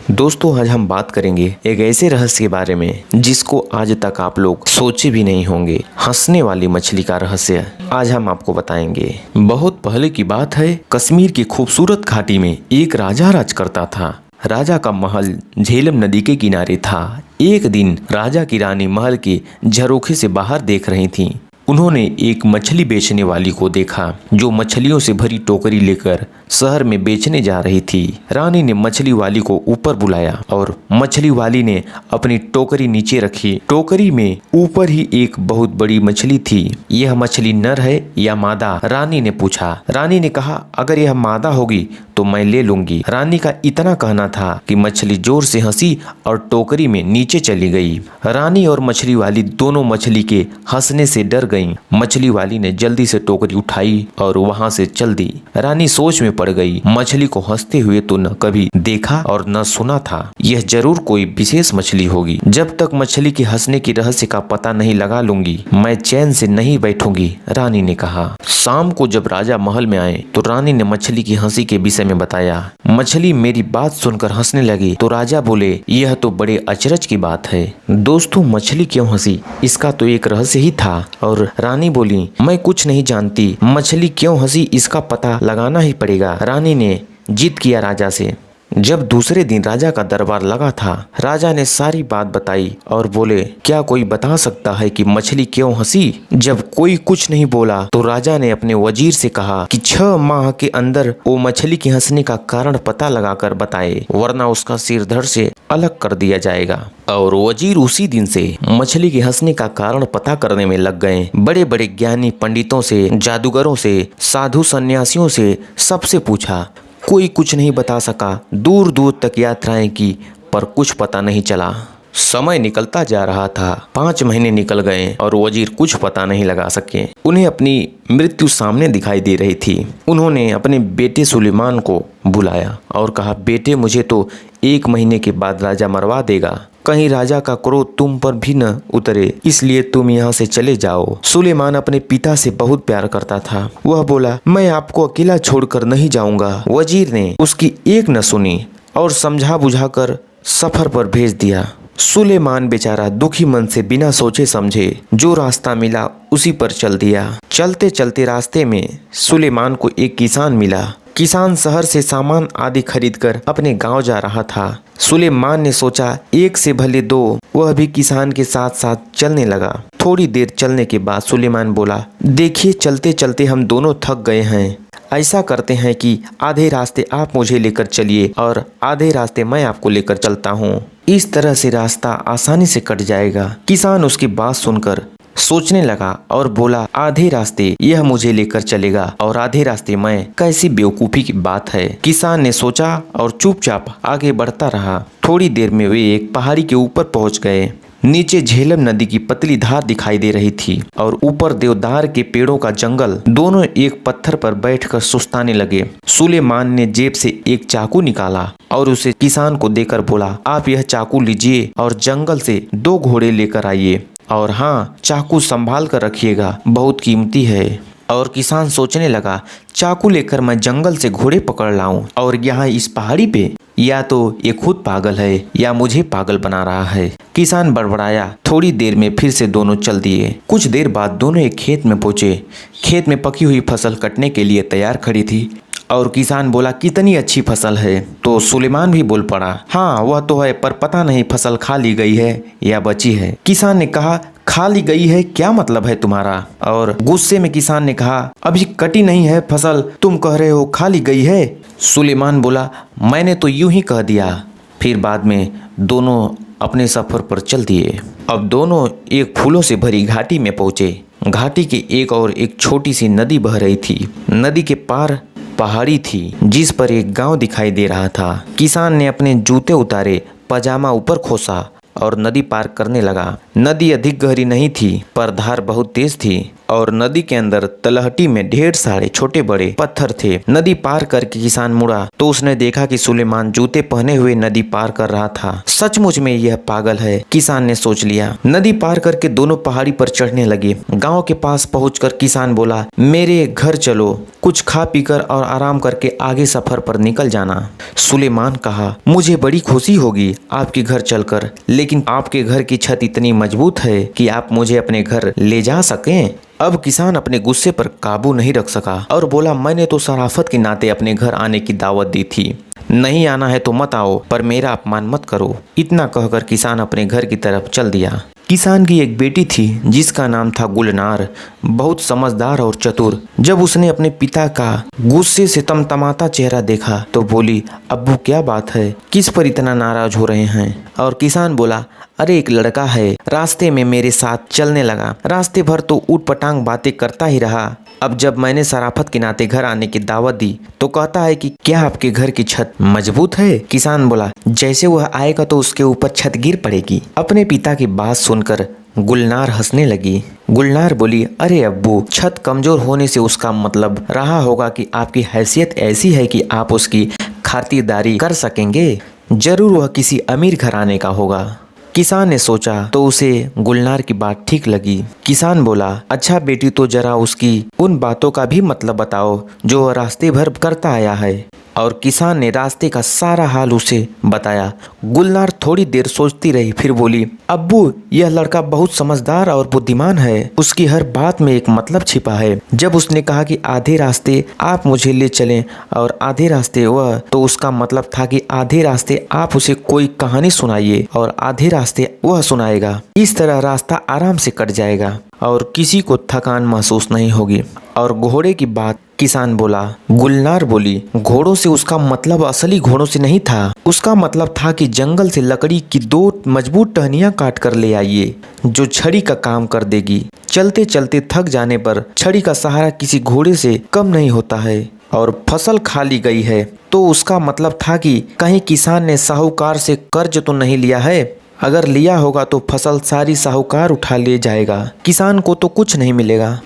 दोस्तों आज हम बात करेंगे एक ऐसे रहस्य के बारे में जिसको आज तक आप लोग सोचे भी नहीं होंगे। हंसने वाली मछली का रहस्य आज हम आपको बताएंगे। बहुत पहले की बात है, कश्मीर की खूबसूरत घाटी में एक राजा राज करता था। राजा का महल झेलम नदी के किनारे था। एक दिन राजा की रानी महल के झरोखे से बाहर देख रही थी। उन्होंने एक मछली बेचने वाली को देखा जो मछलियों से भरी टोकरी लेकर शहर में बेचने जा रही थी। रानी ने मछली वाली को ऊपर बुलाया और मछली वाली ने अपनी टोकरी नीचे रखी। टोकरी में ऊपर ही एक बहुत बड़ी मछली थी। यह मछली नर है या मादा? रानी ने पूछा। रानी ने कहा, अगर यह मादा होगी तो मैं ले लूंगी। रानी का इतना कहना था कि मछली जोर से हंसी और टोकरी में नीचे चली गई। रानी और मछली वाली दोनों मछली के हंसने से डर गईं। मछली वाली ने जल्दी से टोकरी उठाई और वहां से चल दी। रानी सोच में पड़ गई। मछली को हंसते हुए तो न कभी देखा और न सुना था। यह जरूर कोई विशेष मछली होगी। जब तक मछली के हंसने की रहस्य का पता नहीं लगा लूंगी मैं चैन से नहीं बैठूंगी, रानी ने कहा। शाम को जब राजा महल में आए तो रानी ने मछली की हंसी के विषय में बताया। मछली मेरी बात सुनकर हंसने लगी तो राजा बोले, यह तो बड़े अचरज की बात है। दोस्तों, मछली क्यों हंसी इसका तो एक रहस्य ही था। और रानी बोली, मैं कुछ नहीं जानती, मछली क्यों हंसी इसका पता लगाना ही पड़ेगा। रानी ने जिद किया राजा से। जब दूसरे दिन राजा का दरबार लगा था, राजा ने सारी बात बताई और बोले, क्या कोई बता सकता है कि मछली क्यों हंसी? जब कोई कुछ नहीं बोला तो राजा ने अपने वजीर से कहा कि 6 माह के अंदर वो मछली के हंसने का कारण पता लगाकर बताए, वरना उसका सिर धड़ से अलग कर दिया जाएगा। और वजीर उसी दिन से मछली के हंसने का कारण पता करने में लग गए। बड़े बड़े ज्ञानी पंडितों से, जादूगरों से, साधु सन्यासियों से सबसे पूछा, कोई कुछ नहीं बता सका। दूर दूर तक यात्राएं की पर कुछ पता नहीं चला। समय निकलता जा रहा था। 5 महीने निकल गए और वजीर कुछ पता नहीं लगा सके। उन्हें अपनी मृत्यु सामने दिखाई दे रही थी। उन्होंने अपने बेटे सुलेमान को बुलाया और कहा, बेटे मुझे तो 1 महीने के बाद राजा मरवा देगा। कहीं राजा का क्रोध तुम पर भी न उतरे, इसलिए तुम यहाँ से चले जाओ। सुलेमान अपने पिता से बहुत प्यार करता था। वह बोला, मैं आपको अकेला छोड़कर नहीं जाऊंगा। वजीर ने उसकी एक न सुनी और समझा बुझाकर सफर पर भेज दिया। सुलेमान बेचारा दुखी मन से बिना सोचे समझे जो रास्ता मिला उसी पर चल दिया। चलते चलते रास्ते में सुलेमान को एक किसान मिला। किसान शहर से सामान आदि खरीदकर अपने गांव जा रहा था। सुलेमान ने सोचा, एक से भले 2। वह भी किसान के साथ साथ चलने लगा। थोड़ी देर चलने के बाद सुलेमान बोला, देखिए चलते चलते हम दोनों थक गए हैं। ऐसा करते हैं कि आधे रास्ते आप मुझे लेकर चलिए और आधे रास्ते मैं आपको लेकर चलता हूँ। इस तरह से रास्ता आसानी से कट जाएगा। किसान उसकी बात सुनकर सोचने लगा और बोला, आधे रास्ते यह मुझे लेकर चलेगा और आधे रास्ते मैं? कैसी बेवकूफ़ी की बात है। किसान ने सोचा और चुपचाप आगे बढ़ता रहा। थोड़ी देर में वे एक पहाड़ी के ऊपर पहुंच गए। नीचे झेलम नदी की पतली धार दिखाई दे रही थी और ऊपर देवदार के पेड़ों का जंगल। दोनों एक पत्थर पर बैठकर सुस्ताने लगे। सुलेमान ने जेब से एक चाकू निकाला और उसे किसान को देकर बोला, आप यह चाकू लीजिए और जंगल से 2 घोड़े लेकर आइए और हाँ, चाकू संभाल कर रखिएगा, बहुत कीमती है। और किसान सोचने लगा, चाकू लेकर मैं जंगल से घोड़े पकड़ लाऊं और यहाँ इस पहाड़ी पे? या तो ये खुद पागल है या मुझे पागल बना रहा है। किसान बड़बड़ाया। थोड़ी देर में फिर से दोनों चल दिए। कुछ देर बाद दोनों एक खेत में पहुंचे। खेत में पकी हुई फसल कटने के लिए तैयार खड़ी थी और किसान बोला, कितनी अच्छी फसल है। तो सुलेमान भी बोल पड़ा, हाँ वह तो है, पर पता नहीं फसल खा ली गई है या बची है। किसान ने कहा, खा ली गई है क्या मतलब है तुम्हारा? और गुस्से में किसान ने कहा, अभी कटी नहीं है फसल, तुम कह रहे हो खा ली गई है। सुलेमान बोला, मैंने तो यूं ही कह दिया। फिर बाद में दोनों अपने सफर पर चल दिए। अब दोनों एक फूलों से भरी घाटी में पहुंचे। घाटी के एक और एक छोटी सी नदी बह रही थी। नदी के पार पहाड़ी थी जिस पर एक गांव दिखाई दे रहा था। किसान ने अपने जूते उतारे, पजामा ऊपर खोसा और नदी पार करने लगा। नदी अधिक गहरी नहीं थी पर धार बहुत तेज थी। और नदी के अंदर तलहटी में ढेर सारे छोटे बड़े पत्थर थे। नदी पार करके किसान मुड़ा तो उसने देखा कि सुलेमान जूते पहने हुए नदी पार कर रहा था। सचमुच में यह पागल है, किसान ने सोच लिया। नदी पार करके दोनों पहाड़ी पर चढ़ने लगे। गांव के पास पहुंचकर किसान बोला, मेरे घर चलो, कुछ खा पीकर और आराम करके आगे सफर पर निकल जाना। सुलेमान कहा, मुझे बड़ी खुशी होगी आपके घर चलकर, लेकिन आपके घर की छत इतनी मजबूत है कि आप मुझे अपने घर ले जा सकें। अब किसान अपने गुस्से पर काबू नहीं रख सका और बोला, मैंने तो शराफत के नाते अपने घर आने की दावत दी थी, नहीं आना है तो मत आओ, पर मेरा अपमान मत करो। इतना कहकर किसान अपने घर की तरफ चल दिया। किसान की एक बेटी थी जिसका नाम था गुलनार, बहुत समझदार और चतुर। जब उसने अपने पिता का गुस्से से तमतमाता चेहरा देखा तो बोली, अब्बू क्या बात है, किस पर इतना नाराज हो रहे हैं? और किसान बोला, अरे एक लड़का है, रास्ते में मेरे साथ चलने लगा, रास्ते भर तो ऊट पटांग बातें करता ही रहा। अब जब मैंने शराफत के नाते घर आने की दावत दी तो कहता है कि क्या आपके घर की छत मजबूत है? किसान बोला, जैसे वह आएगा तो उसके ऊपर छत गिर पड़ेगी। अपने पिता की बात सुनकर गुलनार हंसने लगी। गुलनार बोली, अरे अब्बू, छत कमजोर होने से उसका मतलब रहा होगा कि आपकी हैसियत ऐसी है कि आप उसकी खातिरदारी कर सकेंगे। जरूर वह किसी अमीर घराने का होगा। किसान ने सोचा तो उसे गुलनार की बात ठीक लगी। किसान बोला, अच्छा बेटी, तो जरा उसकी उन बातों का भी मतलब बताओ जो वह रास्ते भर करता आया है। और किसान ने रास्ते का सारा हाल उसे बताया। गुलनार थोड़ी देर सोचती रही, फिर बोली, अब्बू, यह लड़का बहुत समझदार और बुद्धिमान है, उसकी हर बात में एक मतलब छिपा है। जब उसने कहा कि आधे रास्ते आप मुझे ले चलें और आधे रास्ते वह, तो उसका मतलब था कि आधे रास्ते आप उसे कोई कहानी सुनाइए और आधे रास्ते वह सुनाएगा। इस तरह रास्ता आराम से कट जाएगा और किसी को थकान महसूस नहीं होगी। और घोड़े की बात किसान बोला। गुलनार बोली, घोड़ों से उसका मतलब असली घोड़ों से नहीं था, उसका मतलब था कि जंगल से लकड़ी की 2 मजबूत टहनियां काट कर ले आइए जो छड़ी का काम कर देगी। चलते चलते थक जाने पर छड़ी का सहारा किसी घोड़े से कम नहीं होता है। और फसल खा ली गई है तो उसका मतलब था कि कहीं किसान ने साहूकार से कर्ज तो नहीं लिया है, अगर लिया होगा तो फसल सारी साहूकार उठा ले जाएगा, किसान को तो कुछ नहीं मिलेगा।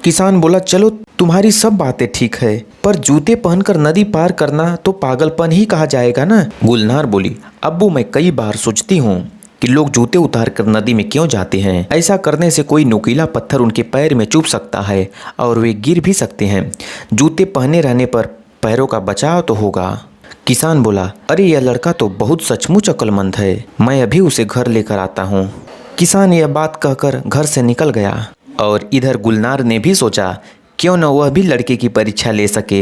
किसान बोला, चलो तुम्हारी सब बातें ठीक है, पर जूते पहनकर नदी पार करना तो पागलपन ही कहा जाएगा ना। गुलनार बोली, अब्बू, मैं कई बार सोचती हूँ कि लोग जूते उतार कर नदी में क्यों जाते हैं। ऐसा करने से कोई नुकीला पत्थर उनके पैर में चुभ सकता है और वे गिर भी सकते हैं। जूते पहने रहने पर पैरों का बचाव तो होगा। किसान बोला, अरे यह लड़का तो बहुत सचमुच अक्लमंद है, मैं अभी उसे घर लेकर आता हूँ। किसान यह बात कहकर घर से निकल गया। और इधर गुलनार ने भी सोचा, क्यों न वह भी लड़के की परीक्षा ले सके।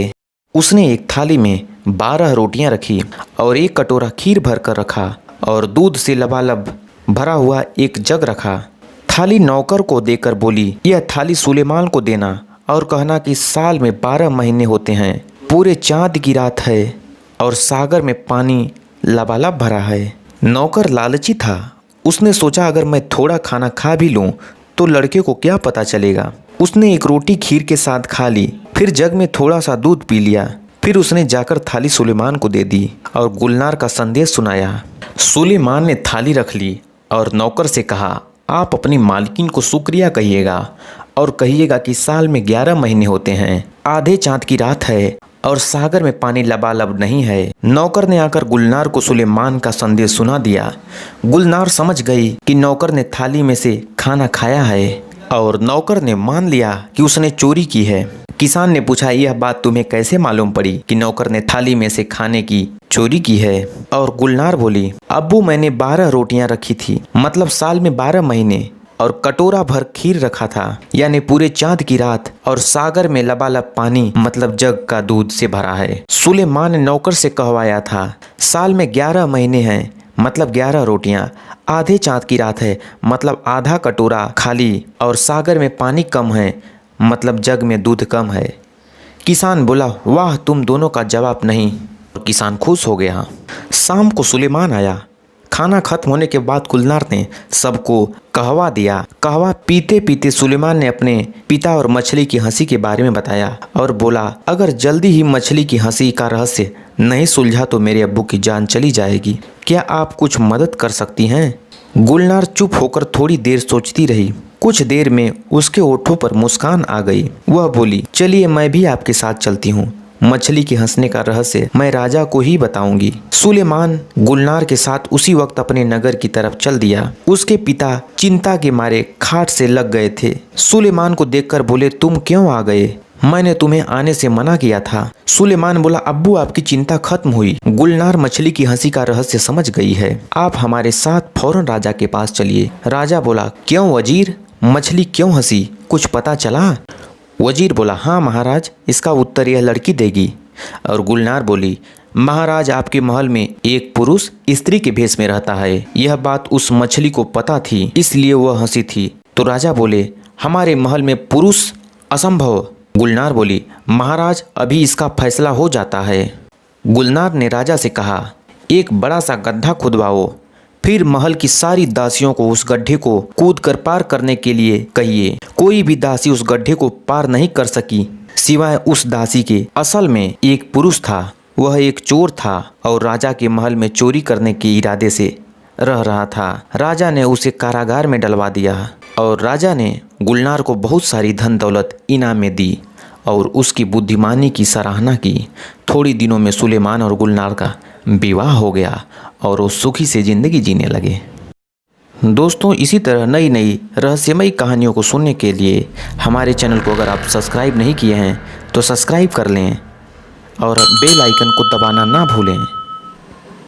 उसने एक थाली में 12 रोटियां रखी और एक कटोरा खीर भर कर रखा और दूध से लबालब भरा हुआ एक जग रखा। थाली नौकर को देकर बोली, यह थाली सुलेमान को देना और कहना कि साल में 12 महीने होते हैं, पूरे चांद की रात है और सागर में पानी लबालब भरा है। नौकर लालची था, उसने सोचा अगर मैं थोड़ा खाना खा भी लूं तो लड़के को क्या पता चलेगा। उसने एक रोटी खीर के साथ खा ली, फिर जग में थोड़ा सा दूध पी लिया। फिर उसने जाकर थाली सुलेमान को दे दी और गुलनार का संदेश सुनाया। सुलेमान ने थाली रख ली और नौकर से कहा, आप अपनी मालकिन को शुक्रिया कहिएगा और कहिएगा कि साल में 11 महीने होते हैं, आधे चांद की रात है और सागर में पानी लबालब नहीं है। नौकर ने आकर गुलनार को सुलेमान का संदेश सुना दिया। गुलनार समझ गई कि नौकर ने थाली में से खाना खाया है और नौकर ने मान लिया कि उसने चोरी की है। किसान ने पूछा, यह बात तुम्हें कैसे मालूम पड़ी कि नौकर ने थाली में से खाने की चोरी की है? और गुलनार बोली, अब्बू, मैंने 12 रोटियां रखी थी, मतलब साल में 12 महीने, और कटोरा भर खीर रखा था, यानी पूरे चांद की रात, और सागर में लबालब पानी, मतलब जग का दूध से भरा है। सुलेमान ने नौकर से कहवाया था, साल में 11 महीने हैं, मतलब 11 रोटियां, आधे चांद की रात है, मतलब आधा कटोरा खाली, और सागर में पानी कम है, मतलब जग में दूध कम है। किसान बोला, वाह, तुम दोनों का जवाब नहीं। और किसान खुश हो गया। शाम को सुलेमान आया। खाना खत्म होने के बाद गुलनार ने सबको कहवा दिया। कहवा पीते पीते सुलेमान ने अपने पिता और मछली की हंसी के बारे में बताया और बोला, अगर जल्दी ही मछली की हंसी का रहस्य नहीं सुलझा तो मेरे अब्बू की जान चली जाएगी। क्या आप कुछ मदद कर सकती हैं? गुलनार चुप होकर थोड़ी देर सोचती रही। कुछ देर में उसके होठों पर मुस्कान आ गई। वह बोली, चलिए मैं भी आपके साथ चलती हूँ। मछली के हंसने का रहस्य मैं राजा को ही बताऊंगी। सुलेमान गुलनार के साथ उसी वक्त अपने नगर की तरफ चल दिया। उसके पिता चिंता के मारे खाट से लग गए थे। सुलेमान को देखकर बोले, तुम क्यों आ गए? मैंने तुम्हें आने से मना किया था। सुलेमान बोला, अब्बू आपकी चिंता खत्म हुई। गुलनार मछली की हंसी का रहस्य समझ गई है। आप हमारे साथ फौरन राजा के पास चलिए। राजा बोला, क्यों वजीर? मछली क्यों हंसी? कुछ पता चला? वजीर बोला, हाँ महाराज, इसका उत्तर यह लड़की देगी। और गुलनार बोली, महाराज आपके महल में एक पुरुष स्त्री के भेष में रहता है। यह बात उस मछली को पता थी, इसलिए वह हंसी थी। तो राजा बोले, हमारे महल में पुरुष असंभव। गुलनार बोली, महाराज अभी इसका फैसला हो जाता है। गुलनार ने राजा से कहा, एक बड़ा सा गड्ढा खुदवाओ, फिर महल की सारी दासियों को उस गड्ढे को कूद कर पार करने के लिए कहिए। कोई भी दासी उस गड्ढे को पार नहीं कर सकी सिवाय उस दासी के। असल में एक पुरुष था, वह एक चोर था और राजा के महल में चोरी करने के इरादे से रह रहा था। राजा ने उसे कारागार में डलवा दिया और राजा ने गुलनार को बहुत सारी धन दौलत इनाम में दी और उसकी बुद्धिमानी की सराहना की। थोड़ी दिनों में सुलेमान और गुलनार का विवाह हो गया और वो सुखी से ज़िंदगी जीने लगे। दोस्तों, इसी तरह नई नई रहस्यमयी कहानियों को सुनने के लिए हमारे चैनल को अगर आप सब्सक्राइब नहीं किए हैं तो सब्सक्राइब कर लें और बेल आइकन को दबाना ना भूलें।